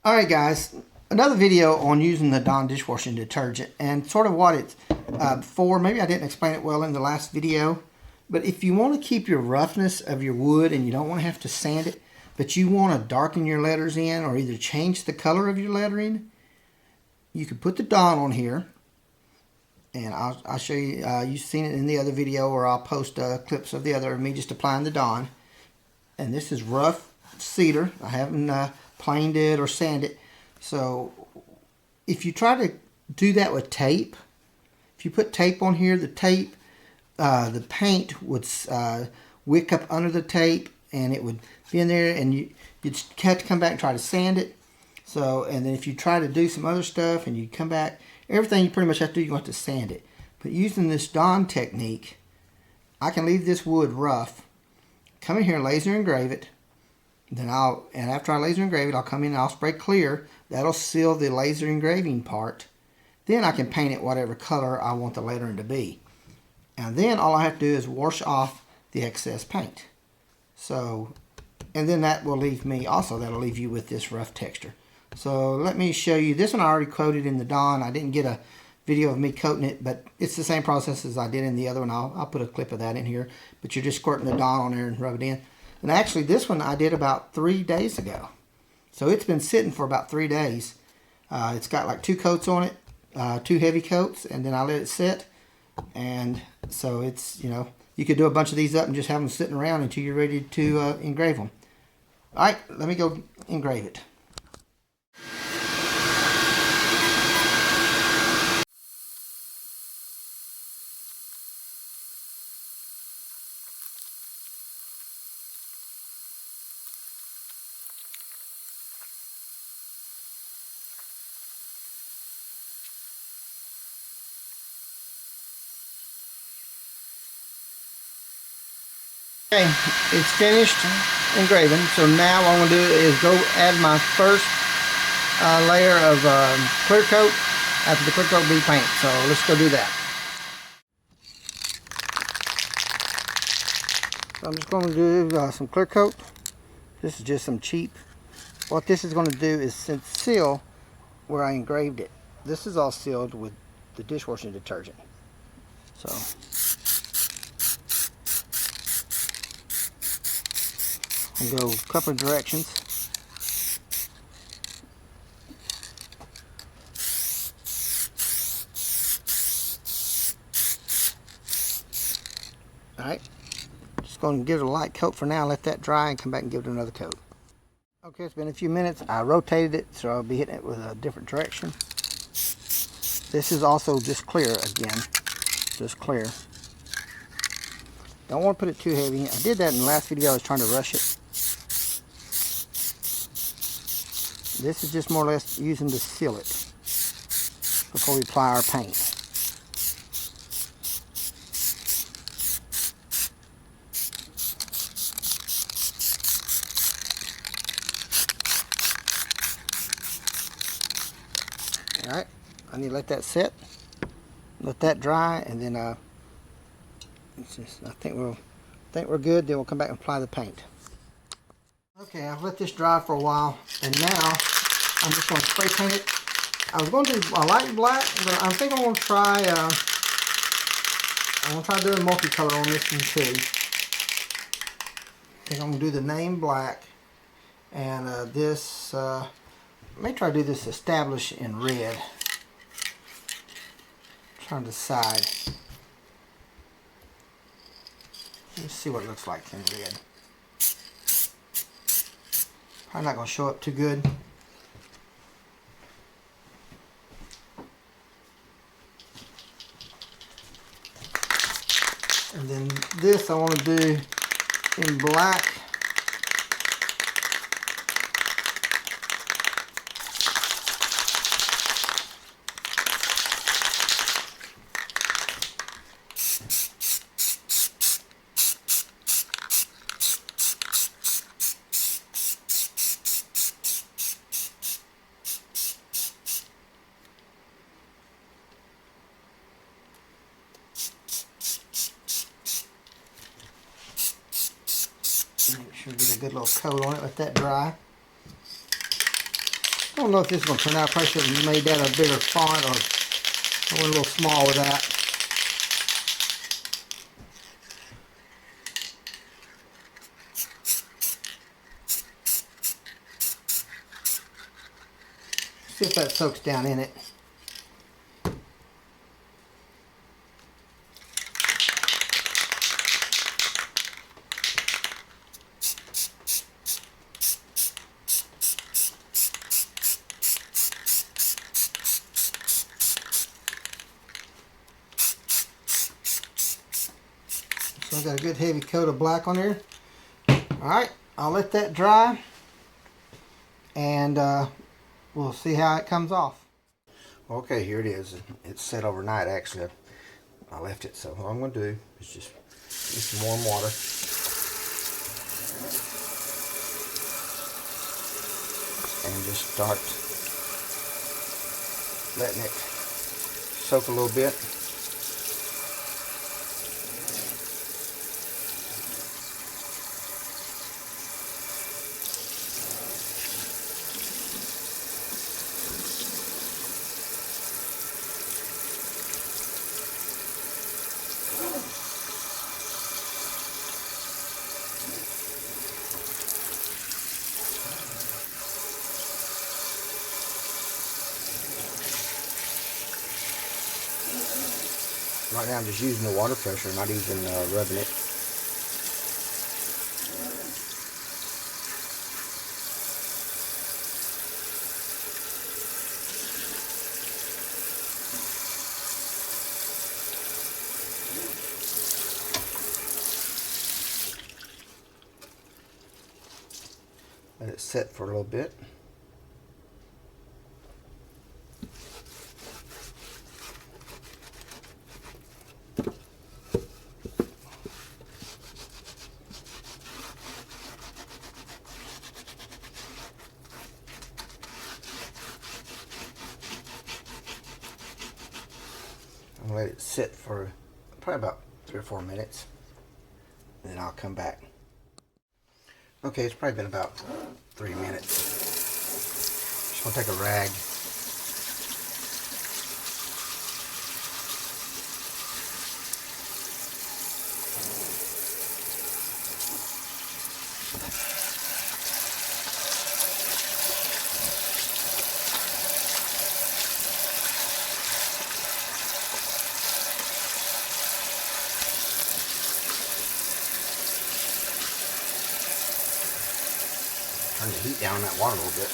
Alright guys, another video on using the Dawn dishwashing detergent and sort of what it's for. Maybe I didn't explain it well in the last video, but if you want to keep your roughness of your wood and you don't want to have to sand it, but you want to darken your letters in or either change the color of your lettering, you could put the Dawn on here, and I'll show you. You've seen it in the other video, or I'll post clips of the other of me just applying the Dawn. And this is rough cedar. I haven't planed it or sanded it. So if you try to do that with tape, if you put tape on here, the tape, the paint would wick up under the tape, and it would be in there, and you'd have to come back and try to sand it. So, and then if you try to do some other stuff and you come back, everything you pretty much have to do, you're going to have to sand it. But using this Dawn technique, I can leave this wood rough, come in here and laser engrave it. Then after I laser engrave it, I'll come in and I'll spray clear. That'll seal the laser engraving part. Then I can paint it whatever color I want the lettering to be. And then all I have to do is wash off the excess paint. So, and then that will leave me, also that'll leave you with this rough texture. So let me show you. This one I already coated in the Dawn. I didn't get a video of me coating it, but it's the same process as I did in the other one. I'll put a clip of that in here. But you're just squirting the Dawn on there and rub it in. And actually this one I did about 3 days ago. So it's been sitting for about 3 days. It's got like 2 coats on it, 2 heavy coats, and then I let it sit. And so it's, you know, you could do a bunch of these up and just have them sitting around until you're ready to engrave them. Alright, let me go engrave it. Okay, it's finished engraving. So now what I'm going to do is go add my first layer of clear coat after the clear coat will be paint. So let's go do that. So I'm just going to do some clear coat. This is just some cheap. What this is going to do is seal where I engraved it. This is all sealed with the dishwashing detergent. So and go a couple of directions. Alright, just going to give it a light coat for now, let that dry, and come back and give it another coat. Okay, it's been a few minutes. I rotated it, so I'll be hitting it with a different direction. This is also just clear again, just clear. Don't want to put it too heavy. I did that in the last video. I was trying to rush it. This is just more or less using to seal it before we apply our paint. Alright, I need to let that set, let that dry, and then it's just, I think we're good. Then we'll come back and apply the paint. Okay, I've let this dry for a while, and now I'm just going to spray paint it. I was going to do a light black, but I think I'm going to try. I'm going to try doing multicolor on this one too. I think I'm going to do the name black, and this. I may try to do this establish in red. Trying to decide. Let's see what it looks like in red. Probably not going to show up too good. And then this I want to do in black. Make sure we get a good little coat on it, let that dry. don't know if this is going to turn out. I probably should have made that a bigger font, or I went a little small with that. See if that soaks down in it. So I got a good heavy coat of black on there. Alright, I'll let that dry, and we'll see how it comes off. Okay, here it is. It's set overnight actually. I left it, so all I'm going to do is just use some warm water. And just start letting it soak a little bit. Right now I'm just using the water pressure, not even rubbing it. Let it set for a little bit. I'll let it sit for probably about 3 or 4 minutes, and then I'll come back. Okay, it's probably been about 3 minutes. Just gonna take a rag. Turn the heat down on that water a little bit.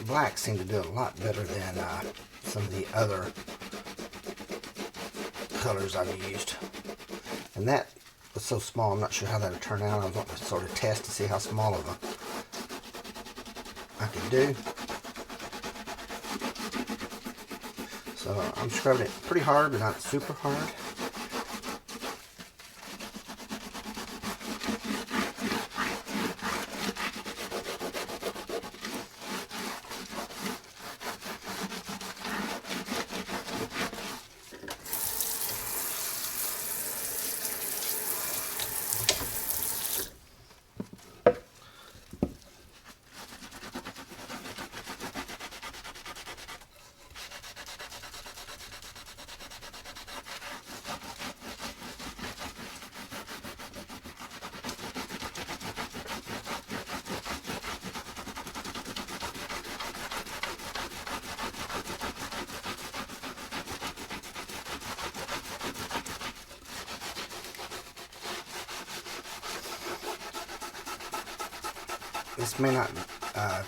Black seem to do a lot better than some of the other colors I've used. And that was so small, I'm not sure how that would turn out. I was wanting to sort of test to see how small of a I could do. So I'm scrubbing it pretty hard, but not super hard. This may not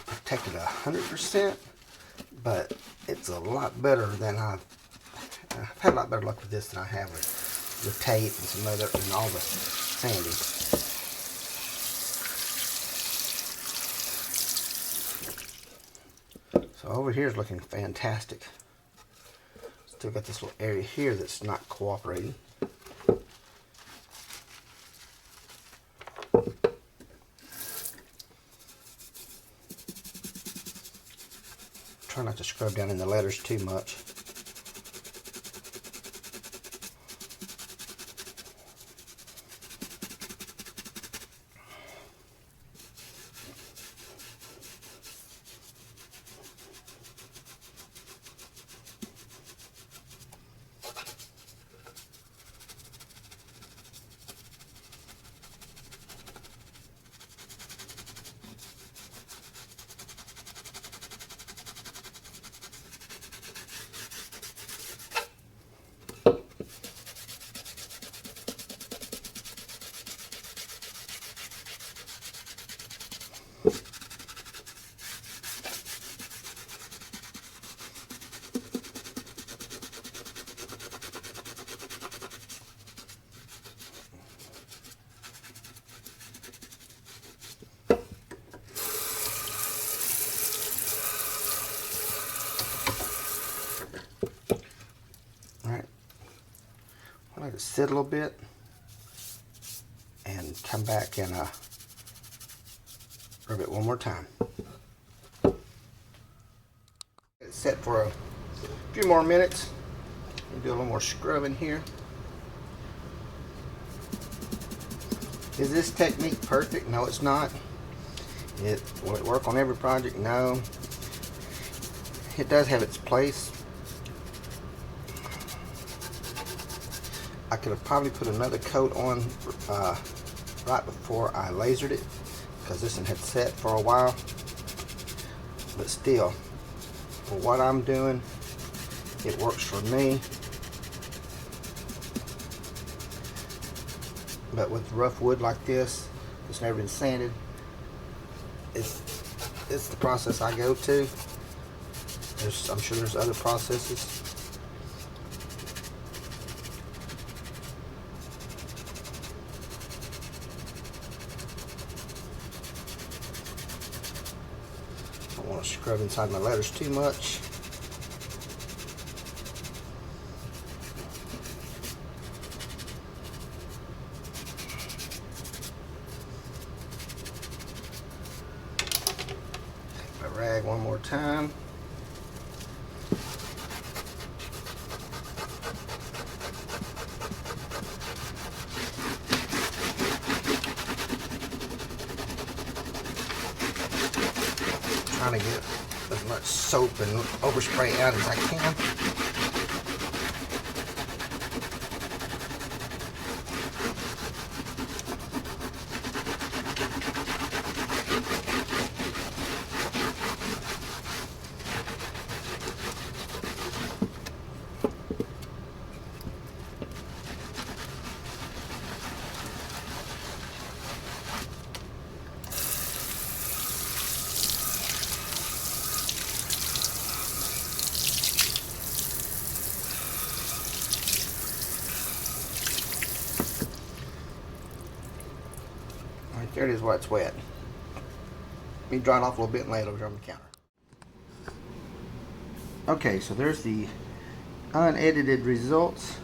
protect it 100%, but it's a lot better than I've had a lot better luck with this than I have with tape and some other and all the sanding. So So over here is looking fantastic. Still got this little area here that's not cooperating. Try not to scrub down in the letters too much. Let it sit a little bit and come back and rub it one more time. It's set for a few more minutes. Do a little more scrubbing here. Is this technique perfect? No, it's not. Will it work on every project? No. It does have its place. I could have probably put another coat on right before I lasered it, because this one had set for a while. But still, for what I'm doing, it works for me. But with rough wood like this, it's never been sanded, it's the process I go to. I'm sure there's other processes. I don't want to scrub inside my letters too much. Take my rag one more time. Trying to get as much soap and overspray out as I can. There it is where it's wet. Let me dry it off a little bit and lay it over on the counter. Okay, so there's the unedited results.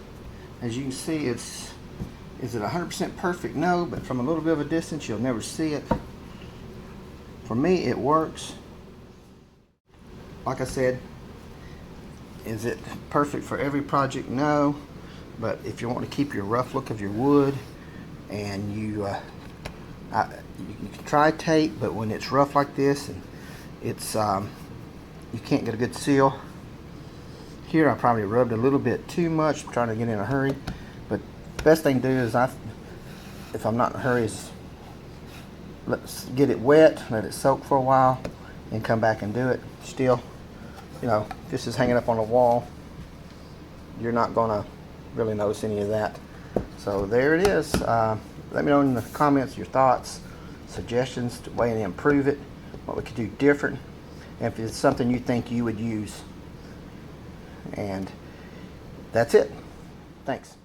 As you can see, is it 100% perfect? No, but from a little bit of a distance, you'll never see it. For me, it works. Like I said, is it perfect for every project? No, but if you want to keep your rough look of your wood, and you can try tape, but when it's rough like this and it's you can't get a good seal. Here I probably rubbed a little bit too much, trying to get in a hurry, but the best thing to do is, if I'm not in a hurry, is let's get it wet, let it soak for a while, and come back and do it. Still, you know, if this is hanging up on the wall, you're not gonna really notice any of that. So there it is. Let me know in the comments your thoughts, suggestions to way to improve it, what we could do different, and if it's something you think you would use. And that's it. Thanks.